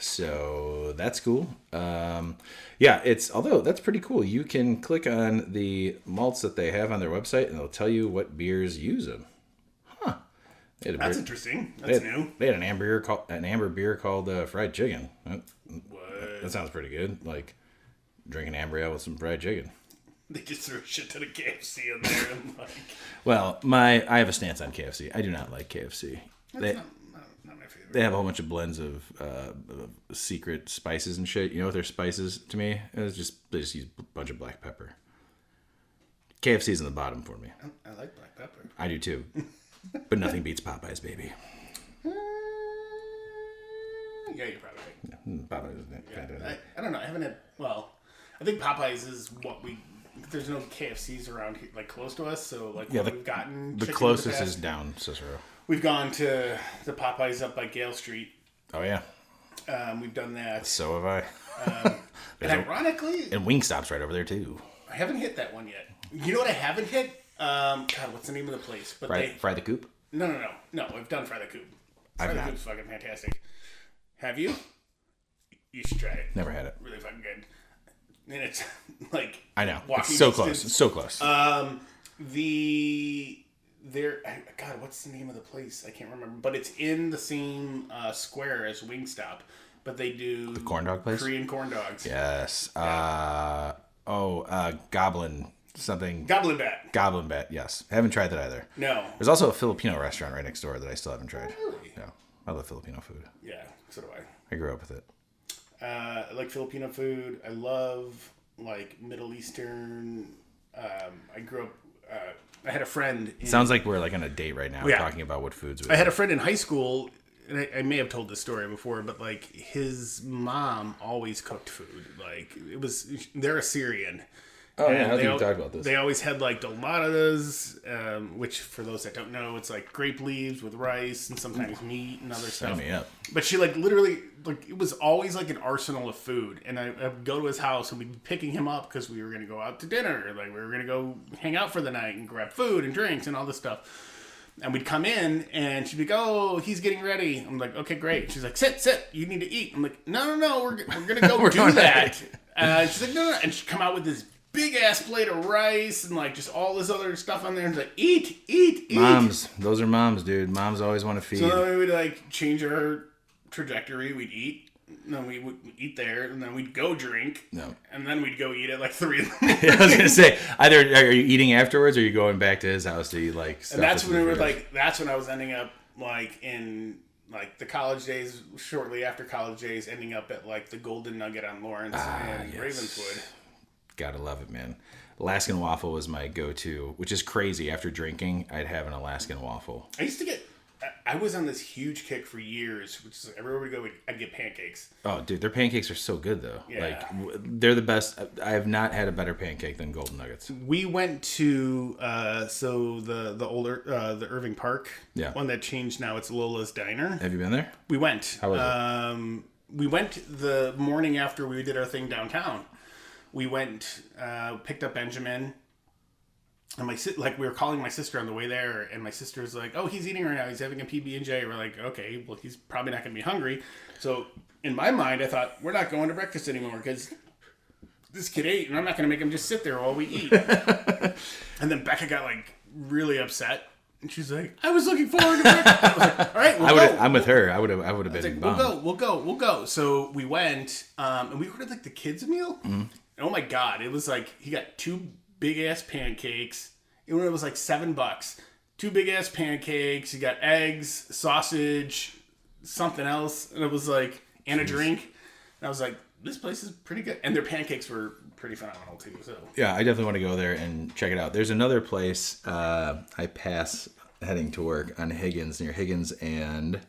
[SPEAKER 2] So that's cool. Although that's pretty cool. You can click on the malts that they have on their website, and they'll tell you what beers use them. Huh?
[SPEAKER 1] That's interesting. That's new.
[SPEAKER 2] They had an amber beer called Fried Chicken.
[SPEAKER 1] What?
[SPEAKER 2] That sounds pretty good. Like drinking amber ale with some fried chicken.
[SPEAKER 1] They just threw a shit ton of KFC in there. And
[SPEAKER 2] Well, I have a stance on KFC. I do not like KFC.
[SPEAKER 1] That's not my favorite.
[SPEAKER 2] They have a whole bunch of blends of secret spices and shit. You know what their spices to me? They just use a bunch of black pepper. KFC's in the bottom for me.
[SPEAKER 1] I like black pepper.
[SPEAKER 2] I do too. But nothing beats Popeyes, baby.
[SPEAKER 1] Yeah, you're probably right.
[SPEAKER 2] Yeah, Popeyes is
[SPEAKER 1] Yeah, I don't know. I haven't had. Well, I think Popeyes is what we. There's no KFCs around here, like close to us. So like, we've gotten
[SPEAKER 2] the closest is down Cicero.
[SPEAKER 1] We've gone to the Popeyes up by Gale Street.
[SPEAKER 2] Oh yeah.
[SPEAKER 1] We've done that.
[SPEAKER 2] So have I.
[SPEAKER 1] And ironically,
[SPEAKER 2] and Wingstop's right over there too.
[SPEAKER 1] I haven't hit that one yet. You know what I haven't hit? God, what's the name of the place? But
[SPEAKER 2] Fry the Coop?
[SPEAKER 1] No. I've done Fry the Coop. Fry the Coop's fucking fantastic. Have you? You should try it.
[SPEAKER 2] Never had it.
[SPEAKER 1] Really fucking good. And it's like
[SPEAKER 2] I know. It's so close. It's so close.
[SPEAKER 1] God, what's the name of the place? I can't remember. But it's in the same square as Wingstop. But they do
[SPEAKER 2] the corn dog place?
[SPEAKER 1] Korean corn dogs.
[SPEAKER 2] Yes. Yeah. Goblin something.
[SPEAKER 1] Goblin Bat.
[SPEAKER 2] Goblin Bat, yes. I haven't tried that either.
[SPEAKER 1] No.
[SPEAKER 2] There's also a Filipino restaurant right next door that I still haven't tried.
[SPEAKER 1] Really?
[SPEAKER 2] Yeah. I love Filipino food.
[SPEAKER 1] Yeah, so do I.
[SPEAKER 2] I grew up with it.
[SPEAKER 1] I like Filipino food. I love like Middle Eastern. I grew up. I had a friend.
[SPEAKER 2] Sounds like we're like on a date right now, talking about what foods we
[SPEAKER 1] I had a friend in high school, and I may have told this story before, but like his mom always cooked food. Like they're Assyrian.
[SPEAKER 2] Oh yeah, I think we talked about this.
[SPEAKER 1] They always had like dolmadas, which for those that don't know, it's like grape leaves with rice and sometimes meat and other stuff.
[SPEAKER 2] Sign me up.
[SPEAKER 1] But she like literally like it was always like an arsenal of food, and I'd go to his house and we'd be picking him up because we were gonna go out to dinner, like we were gonna go hang out for the night and grab food and drinks and all this stuff. And we'd come in, and she'd be like, "Oh, he's getting ready." I'm like, "Okay, great." She's like, "Sit. You need to eat." I'm like, "No, we're gonna go do that." She's like, "No," and she'd come out with this big ass plate of rice and like just all this other stuff on there, and like, "Eat."
[SPEAKER 2] Moms, those are moms, dude. Moms always want to feed.
[SPEAKER 1] So then we would like change our trajectory. We'd eat. And then we would eat there, and then we'd go drink, and then we'd go eat at like 3 in the morning.
[SPEAKER 2] Yeah, I was gonna say, either are you eating afterwards, or are you going back to his house to eat like stuff?
[SPEAKER 1] And that's when we were like, that's when I was ending up like in like the college days, shortly after college days, ending up at like the Golden Nugget on Lawrence and Ravenswood.
[SPEAKER 2] Gotta love it, man. Alaskan waffle was my go-to, which is crazy. After drinking, I'd have an Alaskan waffle.
[SPEAKER 1] I was on this huge kick for years, which is everywhere we go, I'd get pancakes.
[SPEAKER 2] Oh, dude, their pancakes are so good, though.
[SPEAKER 1] Yeah.
[SPEAKER 2] Like, they're the best. I have not had a better pancake than Golden Nuggets.
[SPEAKER 1] We went to, the older, the Irving Park.
[SPEAKER 2] Yeah.
[SPEAKER 1] One that changed now. It's Lola's Diner.
[SPEAKER 2] Have you been there?
[SPEAKER 1] We went.
[SPEAKER 2] How was it?
[SPEAKER 1] We went the morning after we did our thing downtown. We went, picked up Benjamin. And we were calling my sister on the way there, and my sister was like, "Oh, he's eating right now. He's having a PB&J." We're like, "Okay, well, he's probably not going to be hungry." So in my mind, I thought, we're not going to breakfast anymore because this kid ate, and I'm not going to make him just sit there while we eat. And then Becca got like really upset, and she's like, "I was looking forward to breakfast." I was like, "All right, we'll go."
[SPEAKER 2] I'm with her. I would have been.
[SPEAKER 1] Like, we'll go. So we went, and we ordered like the kids' meal. Mm-hmm. And oh my god, it was like he got 2 big ass pancakes. It was like $7. 2 big ass pancakes. You got eggs, sausage, something else, and it was like and a drink. And I was like, this place is pretty good, and their pancakes were pretty phenomenal too. So
[SPEAKER 2] yeah, I definitely want to go there and check it out. There's another place I pass heading to work on Higgins, near Higgins and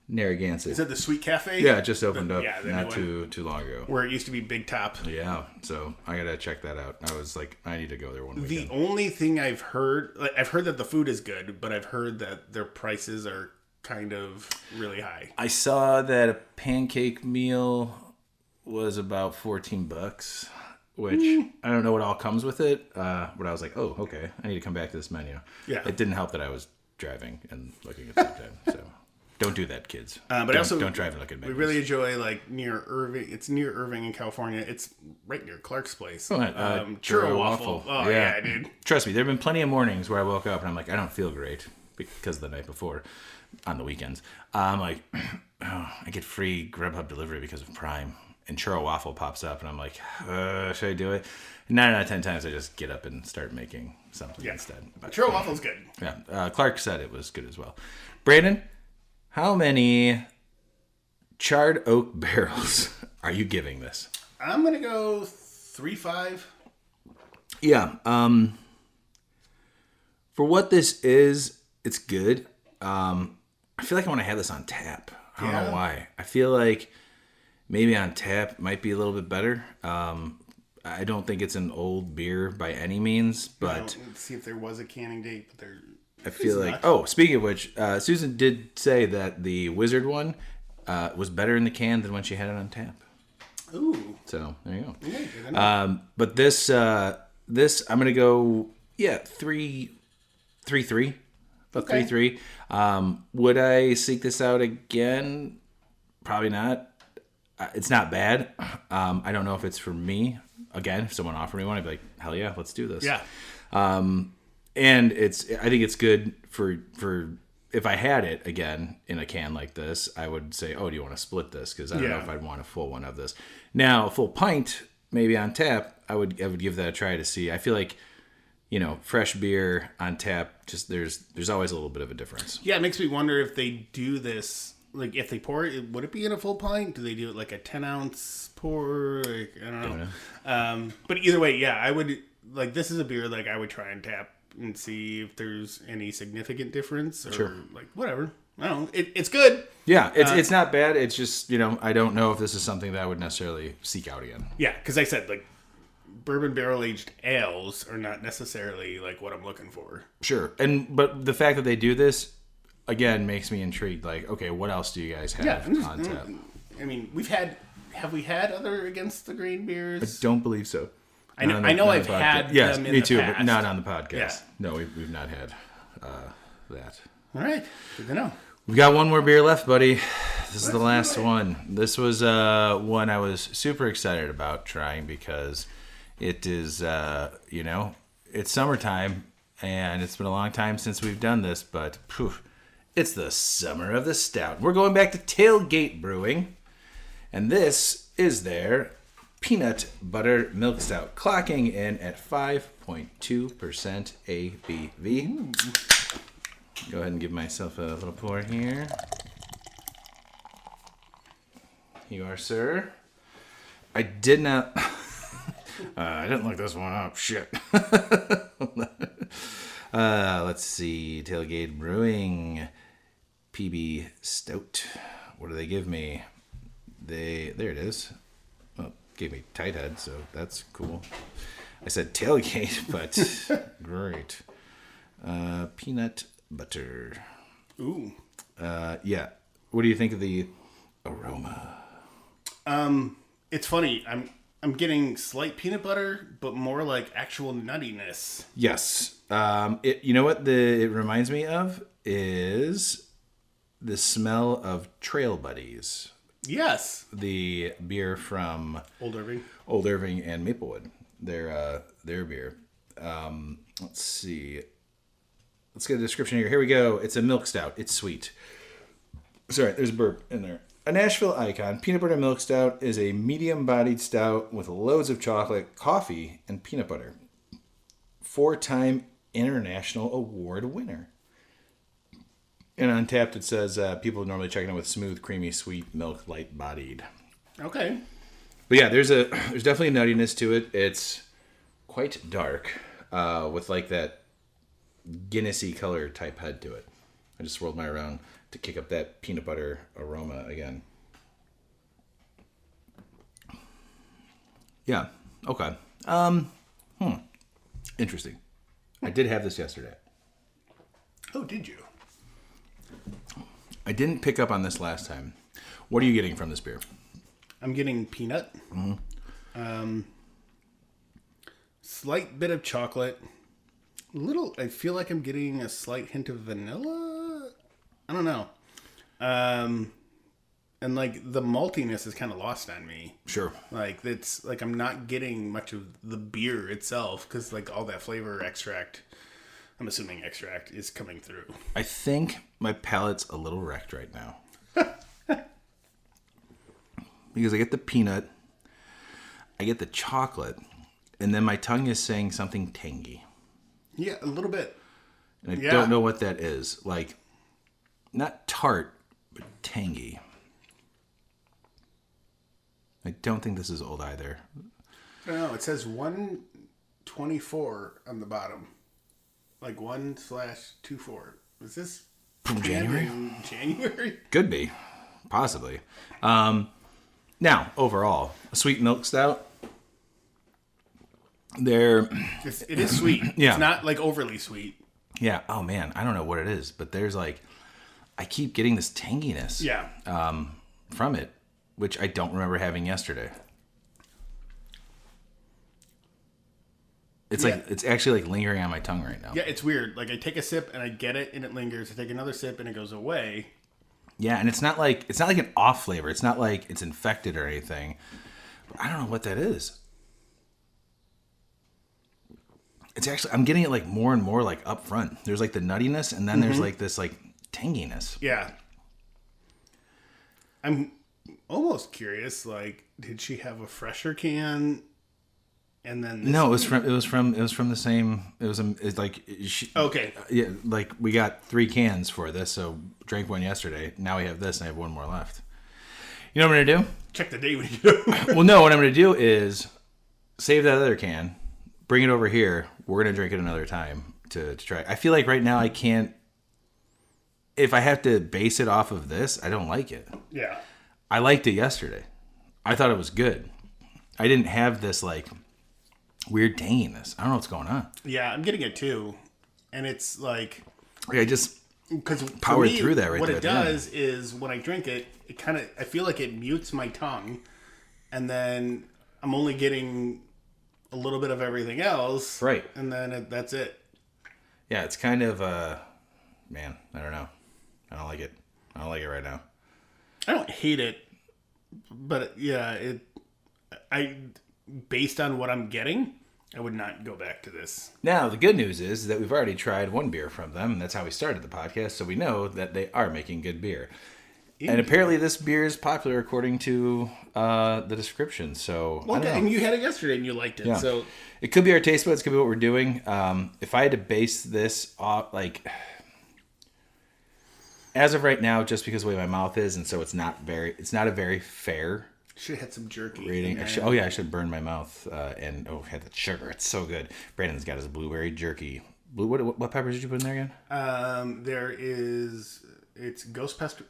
[SPEAKER 2] Narragansett.
[SPEAKER 1] Is that the Sweet Cafe?
[SPEAKER 2] Yeah, it just opened up not too long ago.
[SPEAKER 1] Where it used to be Big Top.
[SPEAKER 2] Yeah, so I gotta check that out. I was like, I need to go there one weekend.
[SPEAKER 1] The only thing I've heard that the food is good, but I've heard that their prices are kind of really high.
[SPEAKER 2] I saw that a pancake meal was about $14, which I don't know what all comes with it, but I was like, oh, okay, I need to come back to this menu.
[SPEAKER 1] Yeah.
[SPEAKER 2] It didn't help that I was driving and looking at the same time, so... Don't do that, kids.
[SPEAKER 1] But
[SPEAKER 2] don't drive and look at menus.
[SPEAKER 1] We really enjoy like near Irving. It's near Irving in California. It's right near Clark's place. Churro Waffle. Oh yeah, dude.
[SPEAKER 2] Trust me, there have been plenty of mornings where I woke up and I'm like, I don't feel great because the night before, on the weekends, I'm like, oh, I get free Grubhub delivery because of Prime, and Churro Waffle pops up, and I'm like, should I do it? 9 out of 10 times I just get up and start making something instead.
[SPEAKER 1] But Churro Waffle's good.
[SPEAKER 2] Yeah, Clark said it was good as well. Brandon. How many charred oak barrels are you giving this?
[SPEAKER 1] I'm going to go 3.5.
[SPEAKER 2] Yeah. For what this is, it's good. I feel like I want to have this on tap. I don't know why. I feel like maybe on tap might be a little bit better. I don't think it's an old beer by any means, but
[SPEAKER 1] let's see if there was a canning date. But
[SPEAKER 2] I feel like. Oh, speaking of which, Susan did say that the Wizard one was better in the can than when she had it on tap.
[SPEAKER 1] Ooh.
[SPEAKER 2] So there you go.
[SPEAKER 1] Yeah,
[SPEAKER 2] But this I'm gonna go 3-3. About 3-3. Would I seek this out again? Probably not. It's not bad. I don't know if it's for me. Again, if someone offered me one, I'd be like, hell yeah, let's do this.
[SPEAKER 1] Yeah.
[SPEAKER 2] And I think it's good for if I had it again in a can like this, I would say, oh, do you want to split this? Because I don't know if I'd want a full one of this. Now, a full pint, maybe on tap, I would give that a try to see. I feel like, fresh beer on tap, just there's always a little bit of a difference.
[SPEAKER 1] Yeah, it makes me wonder if they do this. Like, if they pour it, would it be in a full pint? Do they do it like a 10-ounce pour? Like, I don't know. But either way, yeah, I would, like, this is a beer, like, I would try and tap and see if there's any significant difference. Or, like, whatever. I don't know. It's good.
[SPEAKER 2] Yeah, it's not bad. It's just, I don't know if this is something that I would necessarily seek out again.
[SPEAKER 1] Yeah, because I said, like, bourbon barrel-aged ales are not necessarily, like, what I'm looking for.
[SPEAKER 2] Sure. But the fact that they do this, again, makes me intrigued. Like, okay, what else do you guys have on tap?
[SPEAKER 1] I mean, have we had other against the grain beers?
[SPEAKER 2] I don't believe so.
[SPEAKER 1] I know I've had
[SPEAKER 2] yes,
[SPEAKER 1] them in
[SPEAKER 2] me
[SPEAKER 1] the
[SPEAKER 2] too,
[SPEAKER 1] past.
[SPEAKER 2] but not on the podcast.
[SPEAKER 1] Yeah.
[SPEAKER 2] No, we've not had that.
[SPEAKER 1] All right, good to know.
[SPEAKER 2] We've got one more beer left, buddy. This is the last one. This was one I was super excited about trying because it is, it's summertime, and it's been a long time since we've done this, but it's the summer of the stout. We're going back to TailGate Brewing, and this is their peanut butter milk stout, clocking in at 5.2% ABV. Go ahead and give myself a little pour here. Here you are, sir. I did not... I didn't look this one up. Shit. Let's see. TailGate Brewing... PB Stout. What do they give me? There it is. Well, gave me tight head, so that's cool. I said TailGate, but great. Peanut butter.
[SPEAKER 1] Ooh.
[SPEAKER 2] Yeah. What do you think of the aroma?
[SPEAKER 1] It's funny. I'm getting slight peanut butter, but more like actual nuttiness.
[SPEAKER 2] Yes. You know what it reminds me of is the smell of Trail Buddies.
[SPEAKER 1] Yes.
[SPEAKER 2] The beer from
[SPEAKER 1] Old
[SPEAKER 2] Irving and Maplewood. Their beer. Let's see. Let's get a description here. Here we go. It's a milk stout. It's sweet. Sorry, there's a burp in there. A Nashville icon, peanut butter milk stout is a medium-bodied stout with loads of chocolate, coffee, and peanut butter. 4-time international award winner. And on Tapped, it says people normally check it out with smooth, creamy, sweet milk, light-bodied.
[SPEAKER 1] Okay.
[SPEAKER 2] But yeah, there's definitely a nuttiness to it. It's quite dark with like that Guinness-y color type head to it. I just swirled mine around to kick up that peanut butter aroma again. Yeah. Okay. Interesting. I did have this yesterday.
[SPEAKER 1] Oh, did you?
[SPEAKER 2] I didn't pick up on this last time. What are you getting from this beer?
[SPEAKER 1] I'm getting peanut.
[SPEAKER 2] Mm-hmm.
[SPEAKER 1] Slight bit of chocolate. I feel like I'm getting a slight hint of vanilla. I don't know. And like the maltiness is kind of lost on me.
[SPEAKER 2] Sure.
[SPEAKER 1] Like it's like I'm not getting much of the beer itself because like all that flavor extract, I'm assuming extract, is coming through.
[SPEAKER 2] I think my palate's a little wrecked right now. Because I get the peanut, I get the chocolate, and then my tongue is saying something tangy.
[SPEAKER 1] Yeah, a little bit.
[SPEAKER 2] And I don't know what that is. Like, not tart, but tangy. I don't think this is old either.
[SPEAKER 1] I don't know. It says 1 24 on the bottom. Like 1/24. Was this
[SPEAKER 2] from January?
[SPEAKER 1] January?
[SPEAKER 2] Could be. Possibly. Now, overall, a sweet milk stout.
[SPEAKER 1] It is sweet.
[SPEAKER 2] Yeah.
[SPEAKER 1] It's not like overly sweet.
[SPEAKER 2] Yeah. Oh man, I don't know what it is, but there's like, I keep getting this tanginess.
[SPEAKER 1] Yeah.
[SPEAKER 2] From it, which I don't remember having yesterday. It's like it's actually like lingering on my tongue right now.
[SPEAKER 1] Yeah, it's weird. Like I take a sip and I get it and it lingers. I take another sip and it goes away.
[SPEAKER 2] Yeah, and it's not like an off flavor. It's not like it's infected or anything. But I don't know what that is. It's actually, I'm getting it like more and more like up front. There's like the nuttiness and then there's like this like tanginess.
[SPEAKER 1] Yeah. I'm almost curious, like, did she have a fresher can? And then
[SPEAKER 2] No, it was from the same. It's like
[SPEAKER 1] okay.
[SPEAKER 2] Yeah, like we got 3 cans for this, so drank one yesterday. Now we have this, and I have one more left. You know what I'm gonna do?
[SPEAKER 1] Check the date when you do.
[SPEAKER 2] Well, no. What I'm gonna do is save that other can, bring it over here. We're gonna drink it another time to try. I feel like right now I can't. If I have to base it off of this, I don't like it.
[SPEAKER 1] Yeah.
[SPEAKER 2] I liked it yesterday. I thought it was good. I didn't have this like weird tanginess. I don't know what's going on.
[SPEAKER 1] Yeah, I'm getting it too, and it's like
[SPEAKER 2] I just
[SPEAKER 1] because
[SPEAKER 2] powered through that right
[SPEAKER 1] what
[SPEAKER 2] there.
[SPEAKER 1] What it does is when I drink it, it kind of I feel like it mutes my tongue, and then I'm only getting a little bit of everything else,
[SPEAKER 2] right?
[SPEAKER 1] And then that's it.
[SPEAKER 2] Yeah, it's kind of man, I don't know. I don't like it. I don't like it right now.
[SPEAKER 1] I don't hate it, but yeah, I based on what I'm getting, I would not go back to this.
[SPEAKER 2] Now, the good news is that we've already tried one beer from them, and that's how we started the podcast, so we know that they are making good beer. And apparently this beer is popular according to the description, so
[SPEAKER 1] well,
[SPEAKER 2] I don't know.
[SPEAKER 1] And you had it yesterday and you liked it,
[SPEAKER 2] Yeah.
[SPEAKER 1] so...
[SPEAKER 2] It could be our taste buds, could be what we're doing. If I had to base this off, like... As of right now, just because of the way my mouth is, and so it's not a very fair...
[SPEAKER 1] Should have had some jerky.
[SPEAKER 2] Rating. I should burn my mouth and had the sugar. It's so good. Brandon's got his blueberry jerky. What peppers did you put in there again?
[SPEAKER 1] There is ghost pepper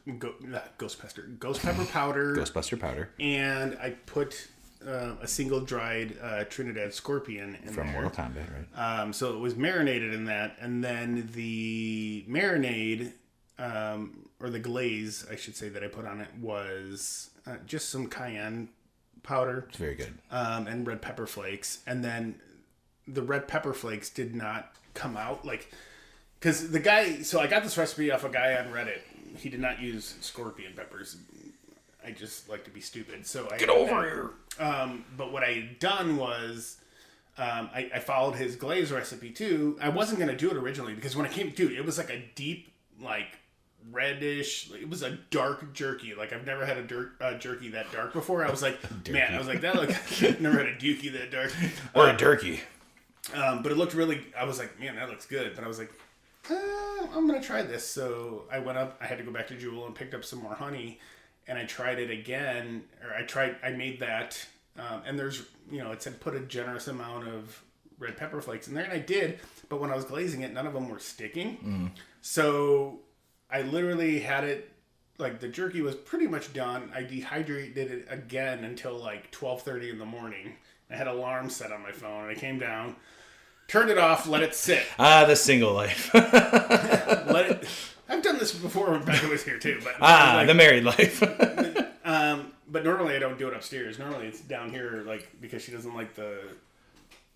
[SPEAKER 1] powder.
[SPEAKER 2] Ghostbuster powder.
[SPEAKER 1] And I put a single dried Trinidad Scorpion in
[SPEAKER 2] from
[SPEAKER 1] there.
[SPEAKER 2] Mortal Kombat, right?
[SPEAKER 1] So it was marinated in that, and then the marinade or the glaze, I should say, that I put on it was just some cayenne powder.
[SPEAKER 2] It's very good.
[SPEAKER 1] And red pepper flakes. And then the red pepper flakes did not come out because the guy, so I got this recipe off a guy on Reddit. He did not use scorpion peppers. I just like to be stupid. So I
[SPEAKER 2] get over here.
[SPEAKER 1] But what I had done was I followed his glaze recipe too. I wasn't going to do it originally because when I came, dude, it was like a deep, like, reddish, it was a dark jerky. Like I've never had a jerky that dark before. I was like, man, I was like, that look. Never had a dookie that dark
[SPEAKER 2] or a turkey.
[SPEAKER 1] But it looked really. I was like, man, that looks good. But I was like, I'm gonna try this. So I went up. I had to go back to Jewel and picked up some more honey, and I tried it again. I made that, and there's it said put a generous amount of red pepper flakes in there, and I did. But when I was glazing it, none of them were sticking. So I literally had it, like, the jerky was pretty much done. I dehydrated it again until, like, 12:30 in the morning. I had an alarm set on my phone, and I came down, turned it off, let it sit.
[SPEAKER 2] The single life.
[SPEAKER 1] I've done this before when Becca was here, too. But
[SPEAKER 2] the married life.
[SPEAKER 1] But normally I don't do it upstairs. Normally it's down here, like, because she doesn't like the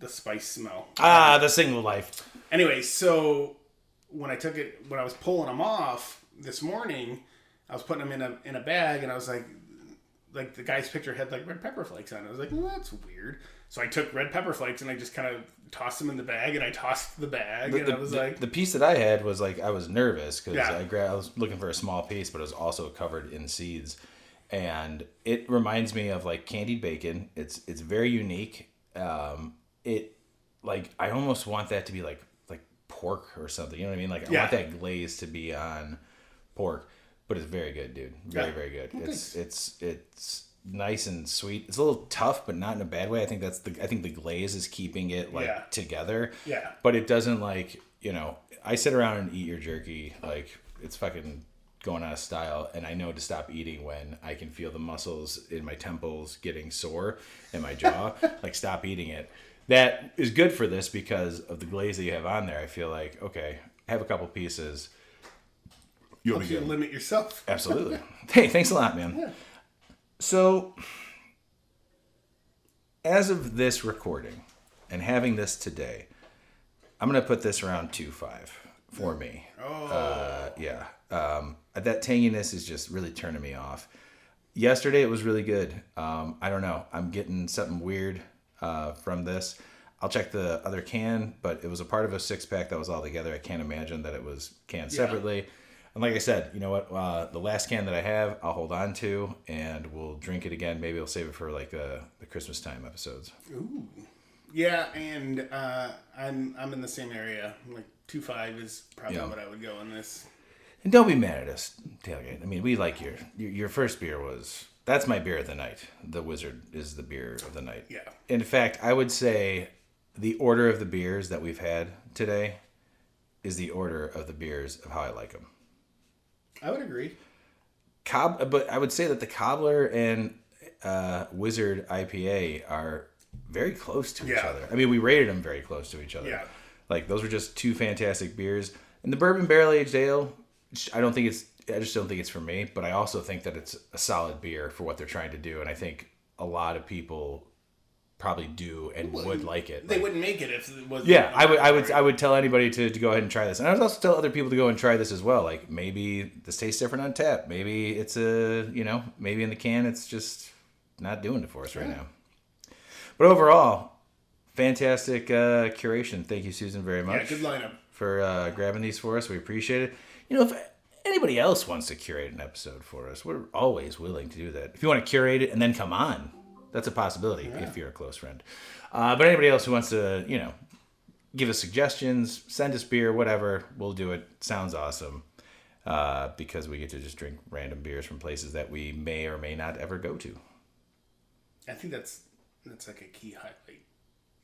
[SPEAKER 1] spice smell.
[SPEAKER 2] The single life.
[SPEAKER 1] Anyway, so... when I was pulling them off this morning, I was putting them in a bag, and I was like the guy's picture had like red pepper flakes on it. I was like, well, that's weird. So I took red pepper flakes and I just kind of tossed them in the bag, and I tossed the bag, and I was like,
[SPEAKER 2] the piece that I had was like, I was nervous because
[SPEAKER 1] yeah.
[SPEAKER 2] I was looking for a small piece, but it was also covered in seeds, and it reminds me of like candied bacon. It's very unique. It like I almost want that to be like pork or something, you know what I mean? Like I want that glaze to be on pork, but it's very good, dude. Very good.
[SPEAKER 1] Well,
[SPEAKER 2] nice and sweet. It's a little tough, but not in a bad way. I think the glaze is keeping it together.
[SPEAKER 1] Yeah.
[SPEAKER 2] But it doesn't I sit around and eat your jerky like it's fucking going out of style, and I know to stop eating when I can feel the muscles in my temples getting sore and my jaw. Like, stop eating it. That is good for this because of the glaze that you have on there. I feel like, okay, have a couple pieces.
[SPEAKER 1] You'll be good. Limit yourself.
[SPEAKER 2] Absolutely. Hey, thanks a lot, man.
[SPEAKER 1] Yeah.
[SPEAKER 2] So, as of this recording and having this today, I'm going to put this around 2.5 for me.
[SPEAKER 1] Oh.
[SPEAKER 2] Yeah. That tanginess is just really turning me off. Yesterday it was really good. I don't know. I'm getting something weird from this. I'll check the other can, but it was a part of a 6-pack that was all together. I can't imagine that it was canned separately. And like I said, you know what? The last can that I have, I'll hold on to, and we'll drink it again. Maybe I'll save it for like the Christmas time episodes.
[SPEAKER 1] Ooh. Yeah, and I'm in the same area. Like 2.5 is probably what I would go on this.
[SPEAKER 2] And don't be mad at us, TailGate. I mean, we like your first beer that's my beer of the night. The Wizard is the beer of the night.
[SPEAKER 1] Yeah.
[SPEAKER 2] In fact, I would say the order of the beers that we've had today is the order of the beers of how I like them.
[SPEAKER 1] I would agree.
[SPEAKER 2] But I would say that the Cobbler and Wizard IPA are very close to each other. I mean, we rated them very close to each other.
[SPEAKER 1] Yeah.
[SPEAKER 2] Like, those were just two fantastic beers. And the Bourbon Barrel Aged Ale, I just don't think it's for me, but I also think that it's a solid beer for what they're trying to do, and I think a lot of people probably do and would like it.
[SPEAKER 1] They wouldn't make it if it wasn't.
[SPEAKER 2] Yeah, I would tell anybody to go ahead and try this, and I would also tell other people to go and try this as well. Like, maybe this tastes different on tap. Maybe it's maybe in the can it's just not doing it for us right now. But overall, fantastic curation. Thank you, Susan, very much.
[SPEAKER 1] Yeah, good lineup.
[SPEAKER 2] For grabbing these for us. We appreciate it. If anybody else wants to curate an episode for us, we're always willing to do that. If you want to curate it and then come on, that's a possibility if you're a close friend. But anybody else who wants to, give us suggestions, send us beer, whatever, we'll do it. Sounds awesome. Because we get to just drink random beers from places that we may or may not ever go to.
[SPEAKER 1] I think that's like a key highlight.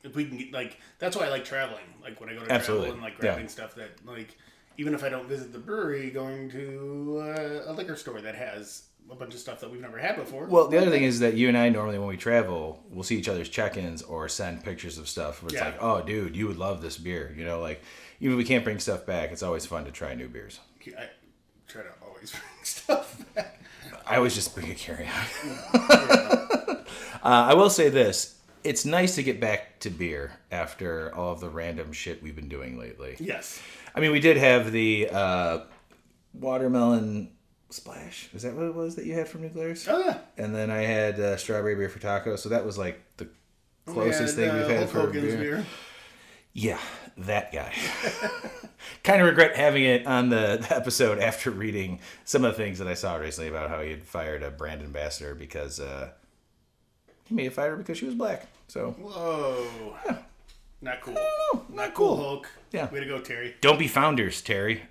[SPEAKER 1] If we can get, that's why I like traveling. Like, when I go to travel and grabbing stuff that, even if I don't visit the brewery, going to a liquor store that has a bunch of stuff that we've never had before.
[SPEAKER 2] Well, the other thing is that you and I normally, when we travel, we'll see each other's check-ins or send pictures of stuff where it's like, oh, dude, you would love this beer. Even if we can't bring stuff back, it's always fun to try new beers.
[SPEAKER 1] I try to always bring stuff back.
[SPEAKER 2] I always just bring a carry-on. I will say this. It's nice to get back to beer after all of the random shit we've been doing lately.
[SPEAKER 1] Yes.
[SPEAKER 2] I mean, we did have the watermelon splash. Is that what it was that you had from New Glarus?
[SPEAKER 1] Oh, yeah.
[SPEAKER 2] And then I had strawberry beer for tacos. So that was like the closest thing we've had for beer. Yeah, that guy. Kind of regret having it on the episode after reading some of the things that I saw recently about how he had fired a brand ambassador because he may have fired her because she was black. So.
[SPEAKER 1] Whoa. Yeah. Not cool.
[SPEAKER 2] Not
[SPEAKER 1] cool, Hulk.
[SPEAKER 2] Yeah.
[SPEAKER 1] Way to go, Terry.
[SPEAKER 2] Don't be founders, Terry.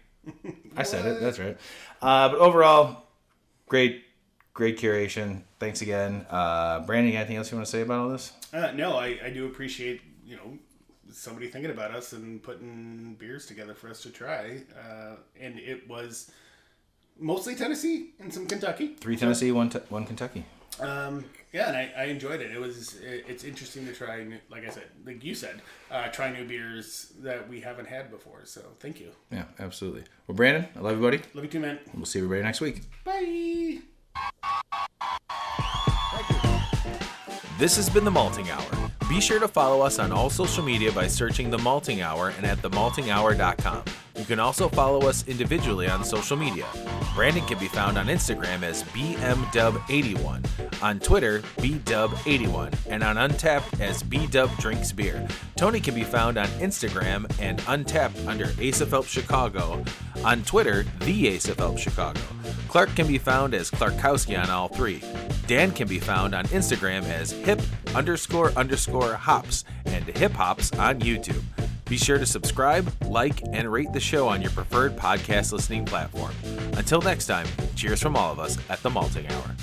[SPEAKER 2] I said it. That's right. But overall, great curation. Thanks again. Brandon, anything else you want to say about all this?
[SPEAKER 1] No, I do appreciate, somebody thinking about us and putting beers together for us to try. And it was mostly Tennessee and some Kentucky. 3
[SPEAKER 2] Tennessee, one Kentucky.
[SPEAKER 1] Yeah, and I enjoyed it. It's interesting to try, like I said, like you said, try new beers that we haven't had before. So thank you.
[SPEAKER 2] Yeah, absolutely. Well, Brandon, I love you, buddy.
[SPEAKER 1] Love you too, man.
[SPEAKER 2] We'll see everybody next week.
[SPEAKER 1] Bye.
[SPEAKER 4] This has been The Malting Hour. Be sure to follow us on all social media by searching The Malting Hour and at themaltinghour.com. You can also follow us individually on social media. Brandon can be found on Instagram as BMDub81, on Twitter, BDub81, and on Untapped as BDubDrinksBeer. Tony can be found on Instagram and Untapped under Ace of Help Chicago, on Twitter, The Ace of Help Chicago. Clark can be found as Clarkowski on all three. Dan can be found on Instagram as hip__hops and hip hops on YouTube. Be sure to subscribe, like, and rate the show on your preferred podcast listening platform. Until next time, cheers from all of us at The Malting Hour.